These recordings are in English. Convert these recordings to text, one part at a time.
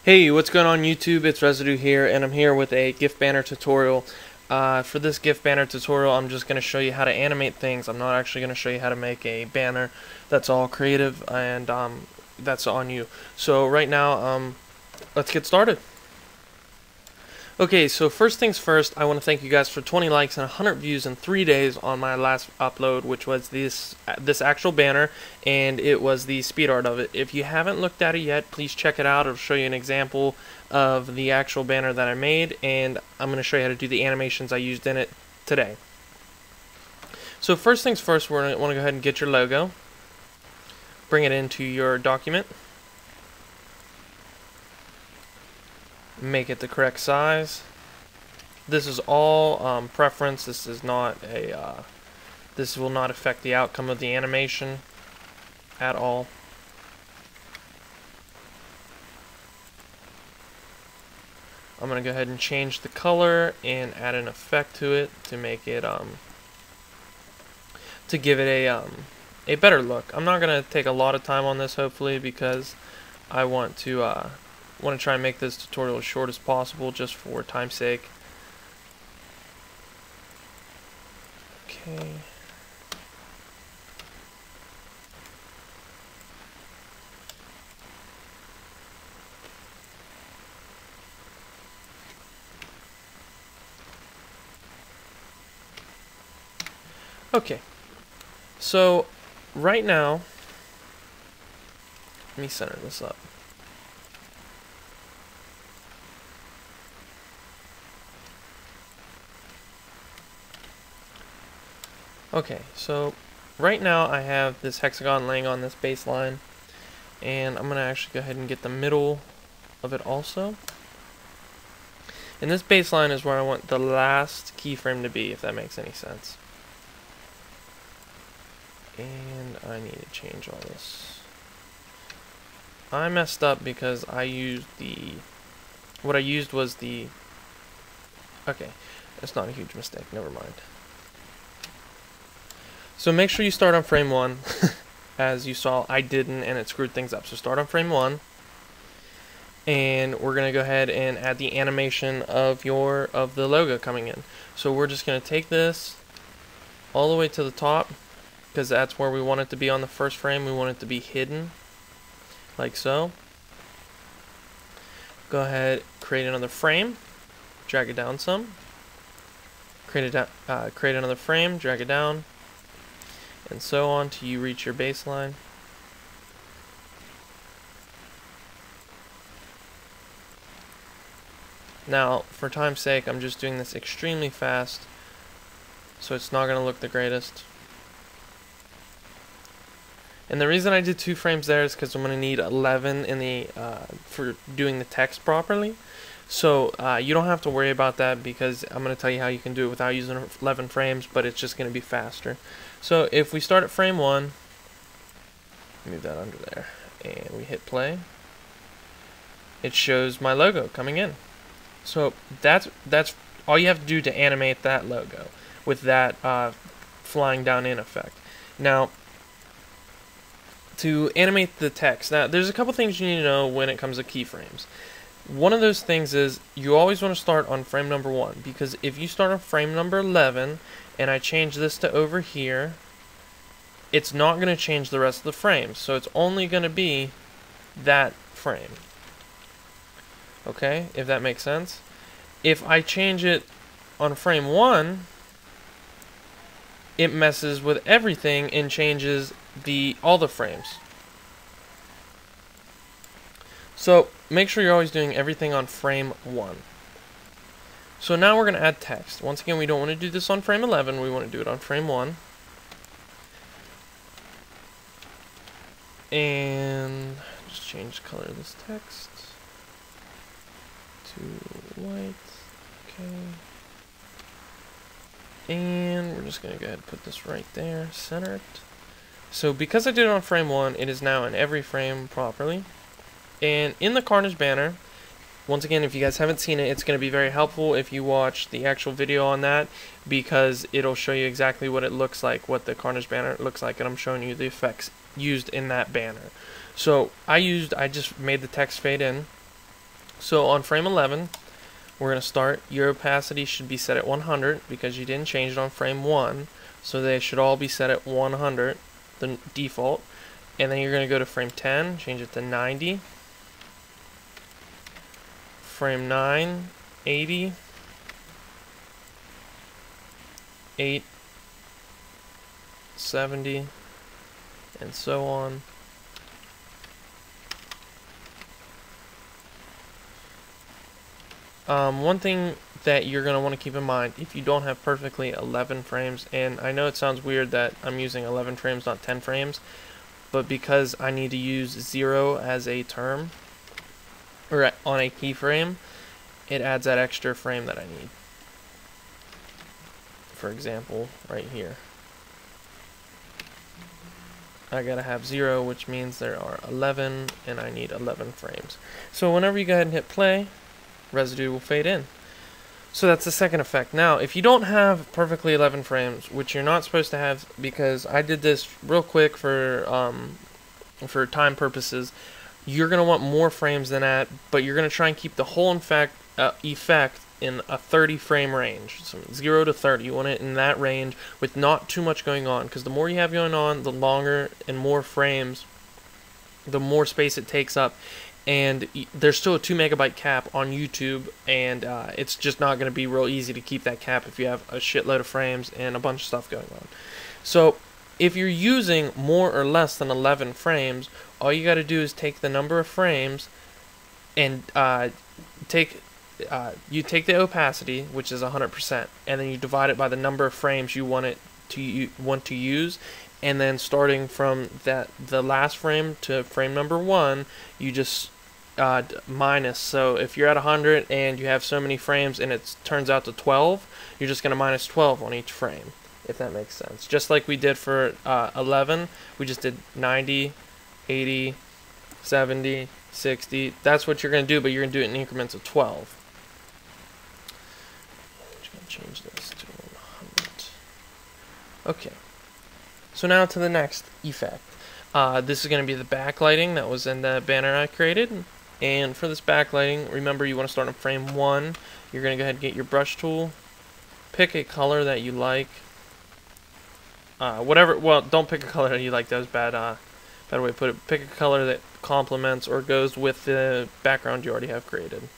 Hey, what's going on YouTube? It's Residue here, and I'm here with a GIF Banner tutorial. For this GIF Banner tutorial, I'm just going to show you how to animate things. I'm not actually going to show you how to make a banner. That's all creative, and that's on you. So right now, let's get started. Okay, so first things first, I want to thank you guys for 20 likes and 100 views in 3 days on my last upload, which was this actual banner, and it was the speed art of it. If you haven't looked at it yet, please check it out. It'll show you an example of the actual banner that I made, and I'm going to show you how to do the animations I used in it today. So first things first, we're going to want to go ahead and get your logo, bring it into your document, make it the correct size. This is all preference. This is not a this will not affect the outcome of the animation at all. I'm gonna go ahead and change the color and add an effect to it to make it to give it a better look. I'm not gonna take a lot of time on this, hopefully, because I want to try and make this tutorial as short as possible, just for time's sake. Okay. Okay. So right now, let me center this up. Okay, so right now I have this hexagon laying on this baseline, and I'm going to actually go ahead and get the middle of it also. And this baseline is where I want the last keyframe to be, if that makes any sense. And I need to change all this. I messed up because I used what I used was the, okay, that's not a huge mistake, never mind. So make sure you start on frame 1. As you saw, I didn't, and it screwed things up. So start on frame 1, and we're gonna go ahead and add the animation of the logo coming in. So we're just gonna take this all the way to the top, because that's where we want it to be on the first frame. We want it to be hidden, like so. Go ahead, create another frame, drag it down some. Create another frame, drag it down, and so on till you reach your baseline. Now, for time's sake, I'm just doing this extremely fast, so it's not going to look the greatest. And the reason I did 2 frames there is because I'm going to need 11 in the for doing the text properly. So you don't have to worry about that, because I'm going to tell you how you can do it without using 11 frames, but it's just going to be faster. So if we start at frame 1, move that under there, and we hit play, it shows my logo coming in. So that's all you have to do to animate that logo with that flying down in effect. Now, to animate the text, now there's a couple things you need to know when it comes to keyframes. One of those things is you always want to start on frame number 1, because if you start on frame number 11 and I change this to over here, it's not going to change the rest of the frames, so it's only going to be that frame. Okay, if that makes sense. If I change it on frame 1, it messes with everything and changes all the frames. So make sure you're always doing everything on frame 1. So now we're going to add text. Once again, we don't want to do this on frame 11, we want to do it on frame 1. And just change the color of this text to white. Okay. And we're just going to go ahead and put this right there, center it. So because I did it on frame 1, it is now in every frame properly. And in the Karnage banner, once again, if you guys haven't seen it, it's going to be very helpful if you watch the actual video on that, because it'll show you exactly what it looks like, what the Karnage banner looks like, and I'm showing you the effects used in that banner. So I just made the text fade in, So on frame 11, we're going to start. Your opacity should be set at 100 because you didn't change it on frame 1. So they should all be set at 100, the default. And then you're going to go to frame 10, change it to 90. Frame 9, 80. 8, 70, and so on. One thing that you're going to want to keep in mind, if you don't have perfectly 11 frames, and I know it sounds weird that I'm using 11 frames, not 10 frames, but because I need to use 0 as a term, or on a keyframe, it adds that extra frame that I need. For example, right here, I gotta have 0, which means there are 11, and I need 11 frames. So whenever you go ahead and hit play, residue will fade in. So that's the second effect. Now, if you don't have perfectly 11 frames, which you're not supposed to have, because I did this real quick for time purposes, you're gonna want more frames than that, but you're gonna try and keep the whole effect in a 30 frame range, so 0 to 30. You want it in that range with not too much going on, because the more you have going on, the longer and more frames, the more space it takes up. And there's still a 2 megabyte cap on YouTube, and it's just not going to be real easy to keep that cap if you have a shitload of frames and a bunch of stuff going on. So if you're using more or less than 11 frames, all you got to do is take the number of frames and you take the opacity, which is 100%, and then you divide it by the number of frames you want to use, and then starting from the last frame to frame number 1, you just minus. So if you're at 100 and you have so many frames and it turns out to 12, you're just going to minus 12 on each frame, if that makes sense. Just like we did for 11, we just did 90, 80, 70, 60. That's what you're going to do, but you're going to do it in increments of 12. Change this to 100. Okay, so now to the next effect. This is going to be the backlighting that was in the banner I created. And for this backlighting, remember you want to start on frame 1. You're going to go ahead and get your brush tool, pick a color that you like. Well, don't pick a color that you like. That was bad way to put it. Pick a color that complements or goes with the background you already have created.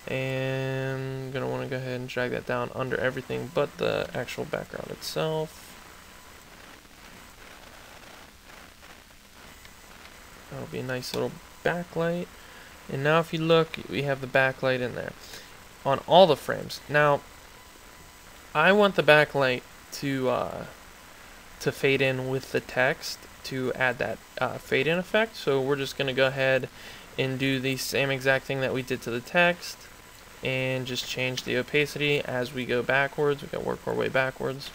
And I'm going to want to go ahead and drag that down under everything but the actual background itself. That'll be a nice little backlight. And now if you look, we have the backlight in there on all the frames. Now, I want the backlight to fade in with the text to add that fade in effect. So we're just going to go ahead and do the same exact thing that we did to the text, and just change the opacity as we go backwards. We can work our way backwards.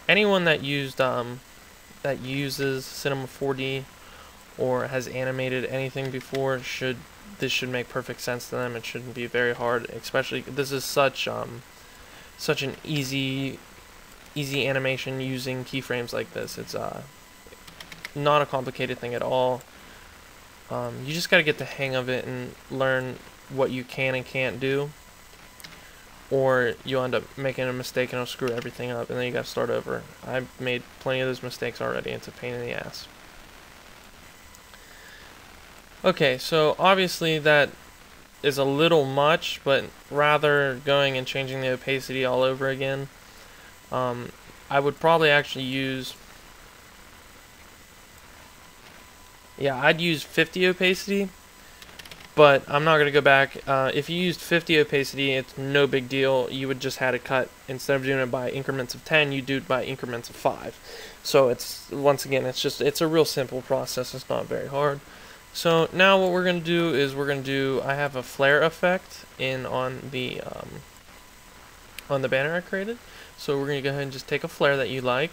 Anyone that uses Cinema 4D or has animated anything before this should make perfect sense to them. It shouldn't be very hard, especially this is such an easy animation using keyframes like this. It's not a complicated thing at all. You just got to get the hang of it and learn what you can and can't do, or you'll end up making a mistake and it'll screw everything up, and then you got to start over. I've made plenty of those mistakes already. It's a pain in the ass. Okay, so obviously that is a little much, but rather going and changing the opacity all over again, I would probably actually use, I'd use 50 opacity. But I'm not going to go back. If you used 50 opacity, it's no big deal. You would just have to cut, instead of doing it by increments of 10, you do it by increments of 5. So it's, once again, it's a real simple process. It's not very hard. So now what we're going to do is I have a flare effect on the banner I created. So we're going to go ahead and just take a flare that you like.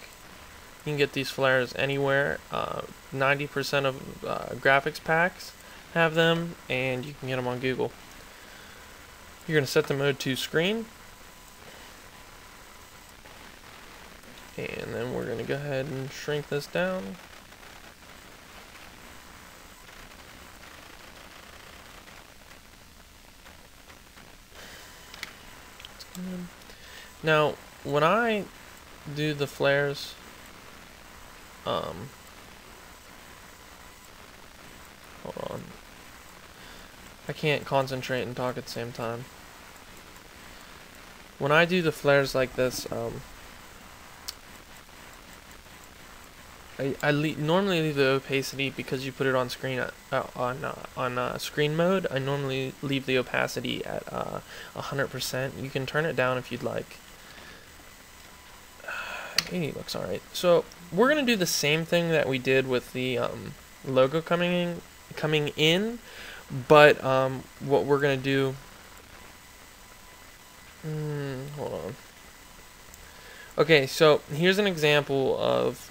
You can get these flares anywhere. 90% of graphics packs have them, and you can get them on Google. You're going to set the mode to screen, and then we're going to go ahead and shrink this down. Now, when I do the flares, hold on. I can't concentrate and talk at the same time. When I do the flares like this, I normally leave the opacity because you put it on screen on screen mode. I normally leave the opacity at 100%. You can turn it down if you'd like. 80 looks alright. So we're gonna do the same thing that we did with the logo coming in, but what we're gonna do. Hold on. Okay, so here's an example of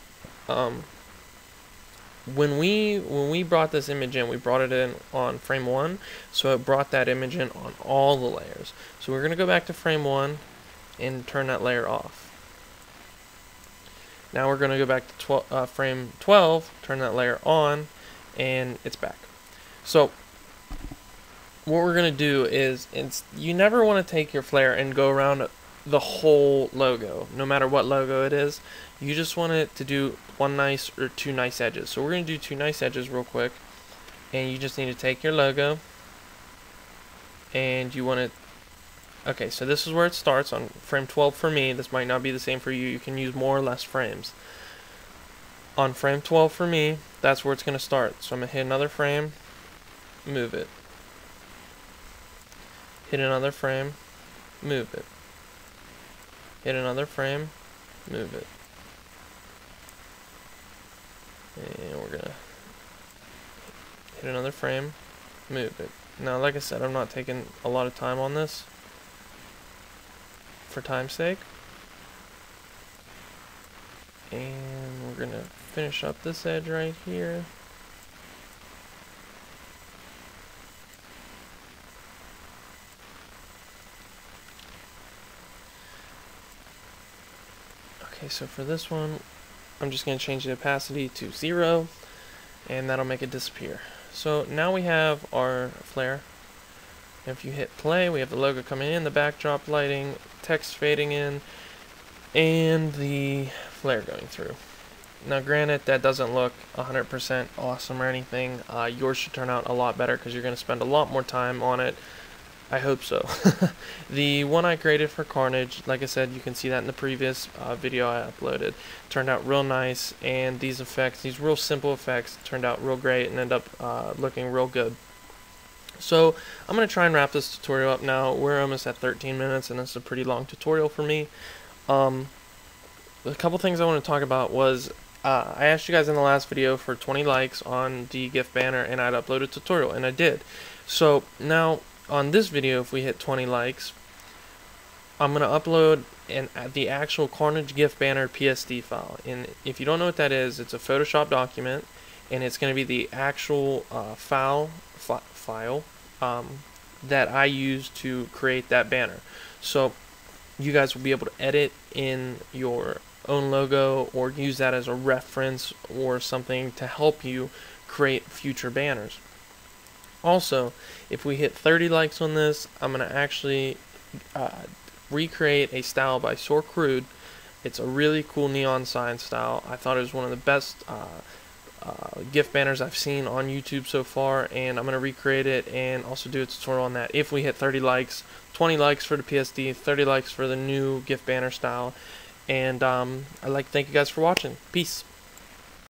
when we brought this image in, we brought it in on frame 1, so it brought that image in on all the layers. So we're gonna go back to frame 1 and turn that layer off. Now we're gonna go back to frame 12, turn that layer on, and it's back. So what we're gonna do is, you never want to take your flare and go around the whole logo, no matter what logo it is. You just want it to do one nice or two nice edges. So we're gonna do two nice edges real quick, and you just need to take your logo, and you want it. Okay, so this is where it starts on frame 12 for me. This might not be the same for you. You can use more or less frames. On frame 12 for me, that's where it's gonna start. So I'm gonna hit another frame, move it. Hit another frame, move it. Hit another frame, move it. And we're gonna hit another frame, move it. Now, like I said, I'm not taking a lot of time on this for time's sake. And we're gonna finish up this edge right here. Okay, so for this one, I'm just going to change the opacity to 0, and that'll make it disappear. So now we have our flare. If you hit play, we have the logo coming in, the backdrop lighting, text fading in, and the flare going through. Now granted, that doesn't look 100% awesome or anything. Yours should turn out a lot better because you're going to spend a lot more time on it. I hope so. The one I created for Karnage, like I said, you can see that in the previous video I uploaded, turned out real nice, and these effects, these real simple effects, turned out real great and ended up looking real good. So I'm going to try and wrap this tutorial up now. We're almost at 13 minutes, and this is a pretty long tutorial for me. A couple things I want to talk about was, I asked you guys in the last video for 20 likes on the GIF banner, and I'd upload a tutorial, and I did. So now, on this video, if we hit 20 likes, I'm going to upload the actual Karnage GIF Banner PSD file. And if you don't know what that is, it's a Photoshop document, and it's going to be the actual file that I use to create that banner. So you guys will be able to edit in your own logo or use that as a reference or something to help you create future banners. Also, if we hit 30 likes on this, I'm going to actually recreate a style by Soar Crude. It's a really cool neon sign style. I thought it was one of the best GIF banners I've seen on YouTube so far, and I'm going to recreate it and also do a tutorial on that if we hit 30 likes. 20 likes for the PSD, 30 likes for the new GIF banner style. And I'd like to thank you guys for watching. Peace.